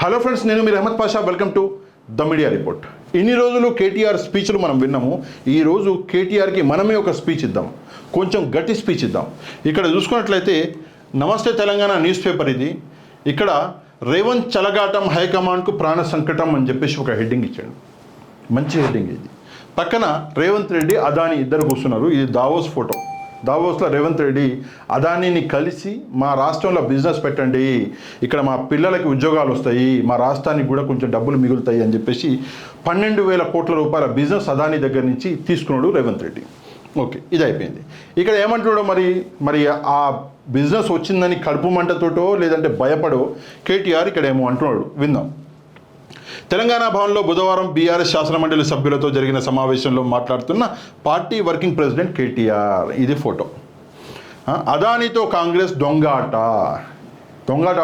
Hello friends, నేను మీరు Ahmed Pasha. Welcome to the media report. ఇన్ని రోజులు కేటీఆర్ స్పీచ్లు మనం విన్నాము. ఈరోజు కేటీఆర్కి మనమే ఒక స్పీచ్ ఇద్దాం, కొంచెం గట్టి స్పీచ్ ఇద్దాం. ఇక్కడ చూసుకున్నట్లయితే నమస్తే తెలంగాణ న్యూస్ పేపర్ ఇది. ఇక్కడ రేవంత్ చలగాటం హైకమాండ్కు ప్రాణ సంకటం అని చెప్పేసి ఒక హెడ్డింగ్ ఇచ్చాడు. మంచి హెడ్డింగ్ ఇది. పక్కన రేవంత్ రెడ్డి, అదానీ ఇద్దరు కూర్చున్నారు. ఇది దావోస్ ఫోటో. దావోస్లో రేవంత్ రెడ్డి అదానీని కలిసి మా రాష్ట్రంలో బిజినెస్ పెట్టండి, ఇక్కడ మా పిల్లలకి ఉద్యోగాలు వస్తాయి, మా రాష్ట్రానికి కూడా కొంచెం డబ్బులు మిగులుతాయి అని చెప్పేసి 12,000 కోట్ల రూపాయల బిజినెస్ అదానీ దగ్గర నుంచి తీసుకున్నాడు రేవంత్ రెడ్డి. ఓకే, ఇది అయిపోయింది. ఇక్కడ ఏమంటున్నాడో మరి ఆ బిజినెస్ వచ్చిందని కడుపు మంటతోటో లేదంటే భయపడో కేటీఆర్ ఇక్కడ ఏమో అంటున్నాడు, విందాం. తెలంగాణ భవన్లో బుధవారం బీఆర్ఎస్ శాసనమండలి సభ్యులతో జరిగిన సమావేశంలో మాట్లాడుతున్న పార్టీ వర్కింగ్ ప్రెసిడెంట్ కేటీఆర్. ఇది ఫోటో. అదానీతో కాంగ్రెస్ దొంగాట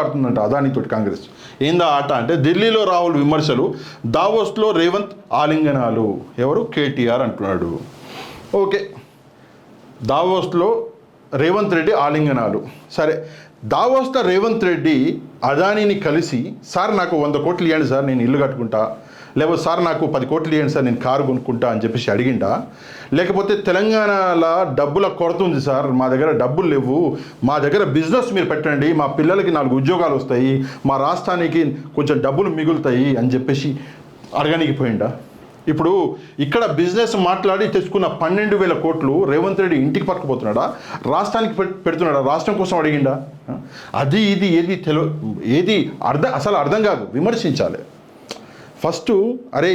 ఆడుతుందంట. అదానీతో కాంగ్రెస్ ఏందా ఆట అంటే, ఢిల్లీలో రాహుల్ విమర్శలు, దావోస్లో రేవంత్ ఆలింగనాలు. ఎవరు? కేటీఆర్ అంటున్నాడు. ఓకే, దావోస్లో రేవంత్ రెడ్డి ఆలింగనాలు. సరే, దావోస్లో రేవంత్ రెడ్డి అదానీని కలిసి, సార్ నాకు 100 కోట్లు ఇవ్వండి సార్, నేను ఇల్లు కట్టుకుంటా, లేకపోతే సార్ నాకు 10 కోట్లు ఇవ్వండి సార్, నేను కారు కొనుక్కుంటా అని చెప్పేసి అడిగిండా, లేకపోతే తెలంగాణలో డబ్బుల కొరత ఉంది సార్, మా దగ్గర డబ్బులు లేవు, మా దగ్గర బిజినెస్ మీరు పెట్టండి, మా పిల్లలకి 4 ఉద్యోగాలు వస్తాయి, మా రాష్ట్రానికి కొంచెం డబ్బులు మిగులుతాయి అని చెప్పేసి అడగడానికి పోయిండా? ఇప్పుడు ఇక్కడ బిజినెస్ మాట్లాడి తెచ్చుకున్న 12,000 కోట్లు రేవంత్ రెడ్డి ఇంటికి పట్టుకుపోతున్నాడా, రాష్ట్రానికి పెడుతున్నాడా, రాష్ట్రం కోసం అడిగిండా? అది ఇది ఏది అసలు అర్థం కాదు. విమర్శించాలి ఫస్ట్. అరే,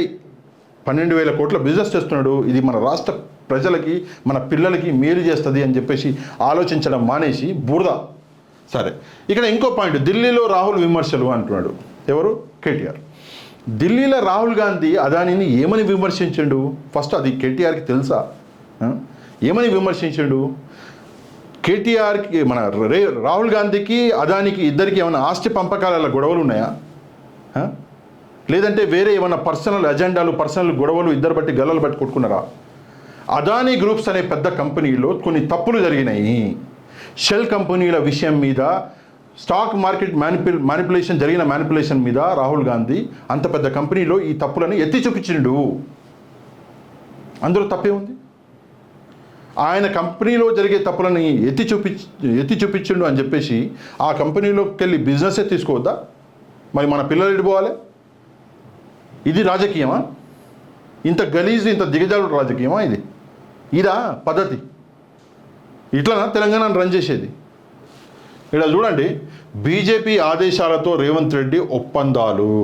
12,000 కోట్ల బిజినెస్ చేస్తున్నాడు, ఇది మన రాష్ట్ర ప్రజలకి మన పిల్లలకి మేలు చేస్తుంది అని చెప్పేసి ఆలోచించడం మానేసి బురద. సరే, ఇక్కడ ఇంకో పాయింట్, ఢిల్లీలో రాహుల్ విమర్శలు అంటున్నాడు. ఎవరు? కేటీఆర్. ఢిల్లీలో రాహుల్ గాంధీ అదానీని ఏమని విమర్శించాడు? ఫస్ట్ అది కేటీఆర్కి తెలుసా? ఏమని విమర్శించాడు? కేటీఆర్కి రాహుల్ గాంధీకి అదానీకి ఇద్దరికి ఏమైనా ఆస్తి పంపకాల గొడవలు ఉన్నాయా? లేదంటే వేరే ఏమైనా పర్సనల్ అజెండాలు, పర్సనల్ గొడవలు ఇద్దరు బట్టి గల్లలు బట్టి కొట్టుకున్నారా? అదానీ గ్రూప్స్ అనే పెద్ద కంపెనీలో కొన్ని తప్పులు జరిగినాయి. షెల్ కంపెనీల విషయం మీద, స్టాక్ మార్కెట్ జరిగిన మ్యానిపులేషన్ మీద రాహుల్ గాంధీ అంత పెద్ద కంపెనీలో ఈ తప్పులను ఎత్తి చూపించిండు. అందులో తప్పే ఉంది? ఆయన కంపెనీలో జరిగే తప్పులని ఎత్తి చూపించిండు అని చెప్పేసి ఆ కంపెనీలోకి వెళ్ళి బిజినెసే తీసుకోవద్దా? మరి మన పిల్లలు ఎడిపోవాలి? ఇది రాజకీయమా? ఇంత గలీజు, ఇంత దిగజారుడు రాజకీయమా ఇది? ఇదా పద్ధతి? ఇట్లా తెలంగాణను రన్ చేసేది? ఇక్కడ చూడండి, బీజేపీ ఆదేశాలతో రేవంత్ రెడ్డి ఒప్పందాలు.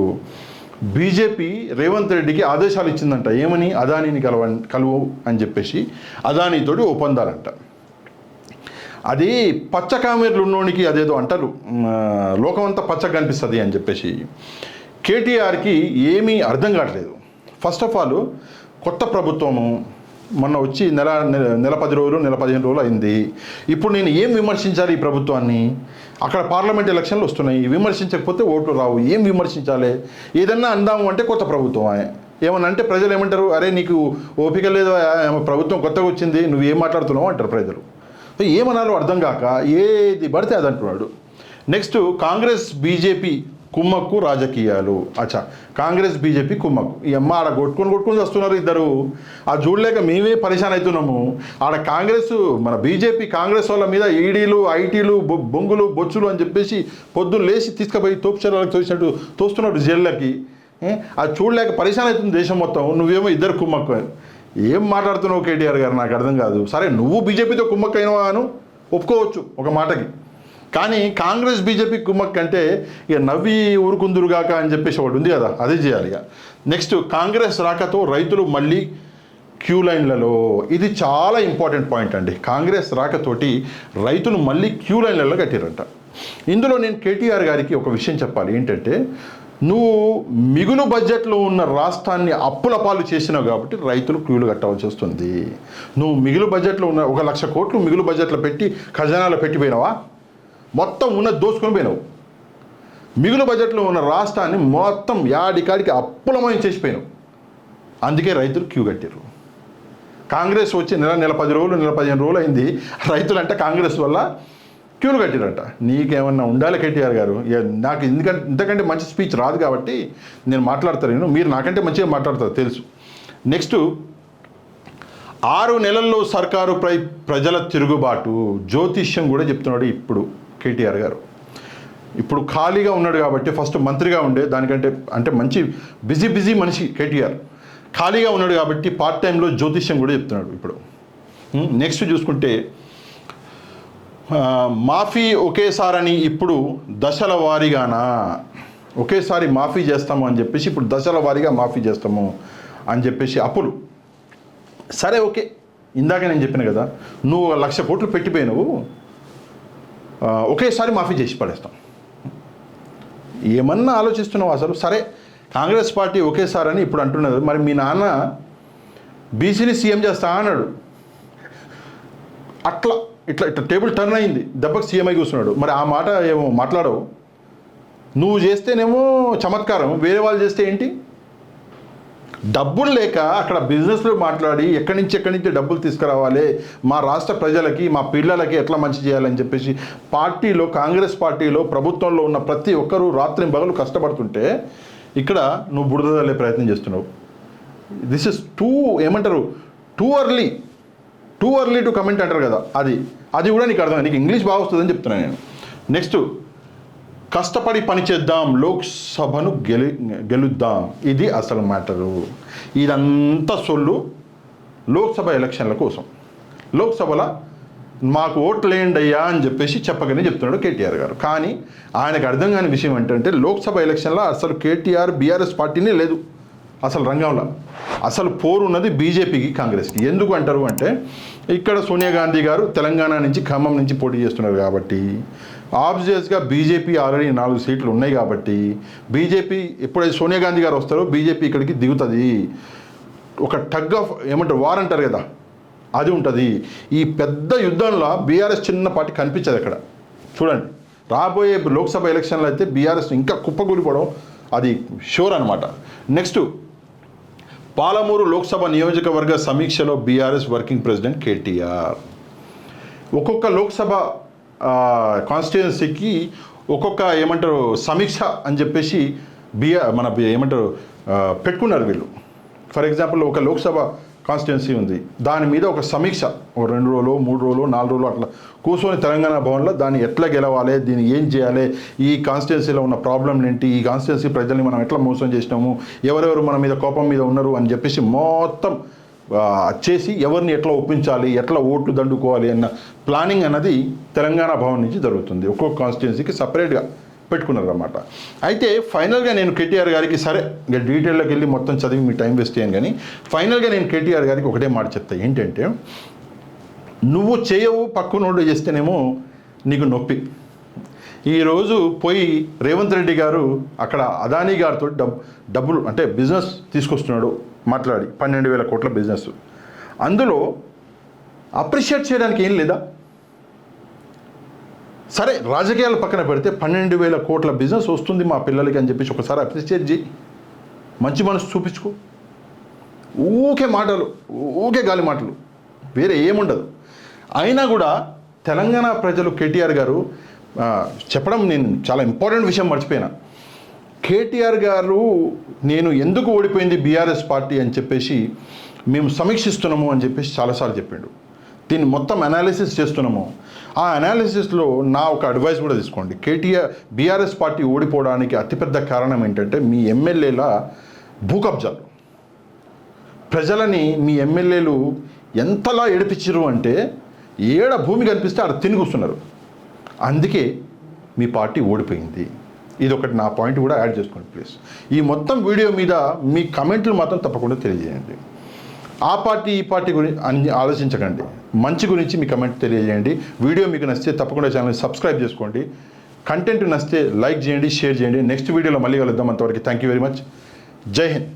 బీజేపీ రేవంత్ రెడ్డికి ఆదేశాలు ఇచ్చిందంట. ఏమని? అదానీని కలువు అని చెప్పేసి అదానీతోటి ఒప్పందాలంట. అది పచ్చ కామెర్లు ఉన్నోనికి అదేదో అంటారు, లోకమంతా పచ్చగా కనిపిస్తుంది అని చెప్పేసి. కేటీఆర్కి ఏమీ అర్థం కావట్లేదు. ఫస్ట్ ఆఫ్ ఆల్, కొత్త ప్రభుత్వము మొన్న వచ్చి నెల 10 రోజులు, నెల 15 రోజులు అయింది. ఇప్పుడు నేను ఏం విమర్శించాలి ఈ ప్రభుత్వాన్ని? అక్కడ పార్లమెంట్ ఎలక్షన్లు వస్తున్నాయి, విమర్శించకపోతే ఓట్లు రావు. ఏం విమర్శించాలి? ఏదన్నా అందాము అంటే కొత్త ప్రభుత్వం ఏమన్నా అంటే ప్రజలు ఏమంటారు? అరే, నీకు ఓపిక లేదు, ప్రభుత్వం కొత్తగా వచ్చింది, నువ్వు ఏం మాట్లాడుతున్నావు అంటారు ప్రజలు. ఏమనాలో అర్థం కాక ఏది పడితే అది అంటున్నాడు. నెక్స్ట్, కాంగ్రెస్ బీజేపీ కుమ్మక్కు రాజకీయాలు. అచ్చా, కాంగ్రెస్ బీజేపీ కుమ్మక్కు. ఈ అమ్మ ఆడ కొట్టుకొని వస్తున్నారు ఇద్దరు. ఆ చూడలేక మేమే పరిశాన్ అవుతున్నాము. ఆడ కాంగ్రెస్, మన బీజేపీ కాంగ్రెస్ వాళ్ళ మీద ఈడీలు, ఐటీలు, బొంగులు, బొచ్చులు అని చెప్పేసి పొద్దున్న లేచి తీసుకుపోయి తోపుచర్లకు తోసినట్టు తోస్తున్నాడు జైళ్ళకి. అది చూడలేక పరిశాన్ అవుతుంది దేశం మొత్తం. నువ్వేమో ఇద్దరు కుమ్మక్కు. ఏం మాట్లాడుతున్నావు కేటీఆర్ గారు? నాకు అర్థం కాదు. సరే, నువ్వు బీజేపీతో కుమ్మక్కు అయినవా అని ఒప్పుకోవచ్చు ఒక మాటకి, కానీ కాంగ్రెస్ బీజేపీ కుమ్మక్ అంటే ఇక నవ్వి ఊరుకుందురుగాక అని చెప్పేసి ఒకటి ఉంది కదా, అదే చేయాలి ఇక. నెక్స్ట్, కాంగ్రెస్ రాకతో రైతులు మళ్ళీ క్యూ లైన్లలో. ఇది చాలా ఇంపార్టెంట్ పాయింట్ అండి. కాంగ్రెస్ రాకతోటి రైతులు మళ్ళీ క్యూ లైన్లలో కట్టారంట. ఇందులో నేను కేటీఆర్ గారికి ఒక విషయం చెప్పాలి. ఏంటంటే, నువ్వు మిగులు బడ్జెట్లో ఉన్న రాష్ట్రాన్ని అప్పుల పాలు చేసినావు కాబట్టి రైతులు క్యూలు కట్టవలసి వస్తుంది. నువ్వు మిగులు బడ్జెట్లో ఉన్న 1,00,000 కోట్లు మిగులు బడ్జెట్లో పెట్టి ఖజానాలో పెట్టిపోయినావా? మొత్తం ఉన్నది దోచుకొని పోయినావు. మిగులు బడ్జెట్లో ఉన్న రాష్ట్రాన్ని మొత్తం యాడికాడికి అప్పులమయం చేసిపోయినావు. అందుకే రైతులు క్యూ కట్టారు. కాంగ్రెస్ వచ్చి నెల 10 రోజులు, నెల 15 రోజులు అయింది. రైతులంటే కాంగ్రెస్ వల్ల క్యూలు కట్టిరంట. నీకేమన్నా ఉండాలి కేటీఆర్ గారు, నాకు ఇంతకంటే మంచి స్పీచ్ రాదు కాబట్టి నేను మాట్లాడతాను, మీరు నాకంటే మంచిగా మాట్లాడతారు తెలుసు. నెక్స్ట్ 6 నెలల్లో సర్కారుపై ప్రజల తిరుగుబాటు, జ్యోతిష్యం కూడా చెప్తున్నాడు ఇప్పుడు కేటీఆర్ గారు. ఇప్పుడు ఖాళీగా ఉన్నాడు కాబట్టి, ఫస్ట్ మంత్రిగా ఉండే దానికంటే అంటే మంచి బిజీ మనిషి కేటీఆర్, ఖాళీగా ఉన్నాడు కాబట్టి పార్ట్ టైంలో జ్యోతిష్యం కూడా చెప్తున్నాడు ఇప్పుడు. నెక్స్ట్ చూసుకుంటే మాఫీ ఒకేసారని ఇప్పుడు దశల వారీగానా, ఒకేసారి మాఫీ చేస్తాము అని చెప్పేసి ఇప్పుడు దశల వారీగా మాఫీ చేస్తాము అని చెప్పేసి అప్పులు. సరే ఓకే, ఇందాక నేను చెప్పిన కదా, నువ్వు 1,00,000 కోట్లు పెట్టిపోయినావు, ఒకేసారి మాఫీ చేసి పడేస్తాం. ఏమన్నా ఆలోచిస్తున్నావు అసలు? సరే కాంగ్రెస్ పార్టీ ఒకేసారి అని ఇప్పుడు అంటున్నది, మరి మీ నాన్న బీసీని సీఎం చేస్తా అన్నాడు, అట్లా ఇట్లా టేబుల్ టర్న్ అయింది, దెబ్బకి సీఎం అయి కూర్చున్నాడు. మరి ఆ మాట ఏమో మాట్లాడవు, నువ్వు చేస్తేనేమో చమత్కారం, వేరే వాళ్ళు చేస్తే ఏంటి? డబ్బులు లేక అక్కడ బిజినెస్లో మాట్లాడి ఎక్కడి నుంచి డబ్బులు తీసుకురావాలి, మా రాష్ట్ర ప్రజలకి మా పిల్లలకి ఎట్లా మంచి చేయాలని చెప్పేసి పార్టీలో, కాంగ్రెస్ పార్టీలో, ప్రభుత్వంలో ఉన్న ప్రతి ఒక్కరూ రాత్రి పగలు కష్టపడుతుంటే ఇక్కడ నువ్వు బురద చల్లే ప్రయత్నం చేస్తున్నావు. దిస్ ఇస్ ఏమంటారు టూ ఎర్లీ టు కమెంట్ అంటారు కదా, అది కూడా నీకు అర్థం, నీకు ఇంగ్లీష్ బాగా వస్తుందని చెప్తున్నాను నేను. నెక్స్ట్ కష్టపడి పనిచేద్దాం, లోక్సభను గెలుద్దాం, ఇది అసలు మ్యాటరు. ఇదంతా సొల్లు లోక్సభ ఎలక్షన్ల కోసం. లోక్సభలో మాకు ఓట్లేయండి అయ్యా అని చెప్పేసి చెప్పగానే చెప్తున్నాడు కేటీఆర్ గారు. కానీ ఆయనకు అర్థం కాని విషయం ఏంటంటే లోక్సభ ఎలక్షన్లో అసలు కేటీఆర్ బీఆర్ఎస్ పార్టీనే లేదు అసలు రంగంలో. అసలు పోరు ఉన్నది బీజేపీకి, కాంగ్రెస్కి. ఎందుకు అంటారు అంటే ఇక్కడ సోనియా గాంధీ గారు తెలంగాణ నుంచి, ఖమ్మం నుంచి పోటీ చేస్తున్నారు కాబట్టి, ఆబ్వియస్గా బీజేపీ ఆల్రెడీ 4 సీట్లు ఉన్నాయి కాబట్టి బీజేపీ ఎప్పుడైతే సోనియా గాంధీ గారు వస్తారో బీజేపీ ఇక్కడికి దిగుతుంది. ఒక టగ్ ఆఫ్ ఏమంటారు వార్ అంటారు కదా, అది ఉంటుంది. ఈ పెద్ద యుద్ధంలో బీఆర్ఎస్ చిన్న పార్టీ కనిపించదు అక్కడ. చూడండి రాబోయే లోక్సభ ఎలక్షన్లో అయితే బీఆర్ఎస్ ఇంకా కుప్పకూలిపోవడం అది షూర్ అనమాట. నెక్స్ట్ పాలమూరు లోక్సభ నియోజకవర్గ సమీక్షలో బీఆర్ఎస్ వర్కింగ్ ప్రెసిడెంట్ కేటీఆర్. ఒక్కొక్క లోక్సభ కాన్స్టిట్యుయెన్సీకి ఒక్కొక్క ఏమంటారు సమీక్ష అని చెప్పేసి ఏమంటారు పెట్టుకున్నారు వీళ్ళు. ఫర్ ఎగ్జాంపుల్ ఒక లోక్సభ కాన్స్టిట్యుయెన్సీ ఉంది, దాని మీద ఒక సమీక్ష, ఒక 2 రోజులు 3 రోజులు 4 రోజులు అట్లా కూర్చొని తెలంగాణ భవన్లో దాన్ని ఎట్లా గెలవాలి, దీన్ని ఏం చేయాలి, ఈ కాన్స్టిట్యుయెన్సీలో ఉన్న ప్రాబ్లం ఏంటి, ఈ కాన్స్టిట్యుయెన్సీ ప్రజల్ని మనం ఎట్లా మోసం చేసినాము, ఎవరెవరు మన మీద కోపం మీద ఉన్నారు అని చెప్పేసి మొత్తం చేసి ఎవరిని ఎట్లా ఒప్పించాలి, ఎట్లా ఓట్లు దండుకోవాలి అన్న ప్లానింగ్ అన్నది తెలంగాణ భవన్ నుంచి జరుగుతుంది. ఒక్కొక్క కాన్స్టిట్యుయెన్సీకి సపరేట్గా పెట్టుకున్నారు అన్నమాట. అయితే ఫైనల్గా నేను కేటీఆర్ గారికి, సరే ఇంకా డీటెయిల్లోకి వెళ్ళి మొత్తం చదివి మీ టైం వేస్ట్ చేయను, కానీ ఫైనల్గా నేను కేటీఆర్ గారికి ఒకటే మాట చెప్తా, ఏంటంటే నువ్వు చేయవు పక్కనోడు చేస్తేనేమో నీకు నొప్పి. ఈరోజు పోయి రేవంత్ రెడ్డి గారు అక్కడ అదానీ గారితో డబ్బులు అంటే బిజినెస్ తీసుకొస్తున్నాడు మాట్లాడి, 12,000 కోట్ల బిజినెస్. అందులో అప్రిషియేట్ చేయడానికి ఏం లేదా? సరే రాజకీయాలు పక్కన పెడితే 12,000 కోట్ల బిజినెస్ వస్తుంది మా పిల్లలకి అని చెప్పేసి ఒకసారి అప్రిషియేట్ చేయి, మంచి మనసు చూపించుకో. ఊకే మాటలు, ఊకే గాలి మాటలు, వేరే ఏముండదు. అయినా కూడా తెలంగాణ ప్రజలు కేటీఆర్ గారు చెప్పడం, నేను చాలా ఇంపార్టెంట్ విషయం మర్చిపోయినా, కేటీఆర్ గారు నేను ఎందుకు ఓడిపోయింది బీఆర్ఎస్ పార్టీ అని చెప్పేసి మేము సమీక్షిస్తున్నాము అని చెప్పేసి చాలాసార్లు చెప్పిండు. దీన్ని మొత్తం అనాలిసిస్ చేస్తున్నాము. ఆ అనాలిసిస్లో నా ఒక అడ్వైస్ కూడా తీసుకోండి. బీఆర్ఎస్ పార్టీ ఓడిపోవడానికి అతిపెద్ద కారణం ఏంటంటే మీ ఎమ్మెల్యేల భూకబ్జాలు. ప్రజలని మీ ఎమ్మెల్యేలు ఎంతలా ఏడిపించరు అంటే ఏడ భూమి కనిపిస్తే ఆడ తినిగొస్తున్నారు. అందుకే మీ పార్టీ ఓడిపోయింది. ఇది ఒకటి నా పాయింట్ కూడా యాడ్ చేసుకోండి ప్లీజ్. ఈ మొత్తం వీడియో మీద మీ కమెంట్లు మాత్రం తప్పకుండా తెలియజేయండి. ఆ పార్టీ ఈ పార్టీ గురించి అన్ని ఆలోచించకండి, మంచి గురించి మీ కమెంట్ తెలియజేయండి. వీడియో మీకు నచ్చితే తప్పకుండా ఛానల్ని సబ్స్క్రైబ్ చేసుకోండి. కంటెంట్ నచ్చితే లైక్ చేయండి, షేర్ చేయండి. నెక్స్ట్ వీడియోలో మళ్ళీ కలుద్దాం. అంతవరకు థ్యాంక్ యూ వెరీ మచ్. జై హింద్.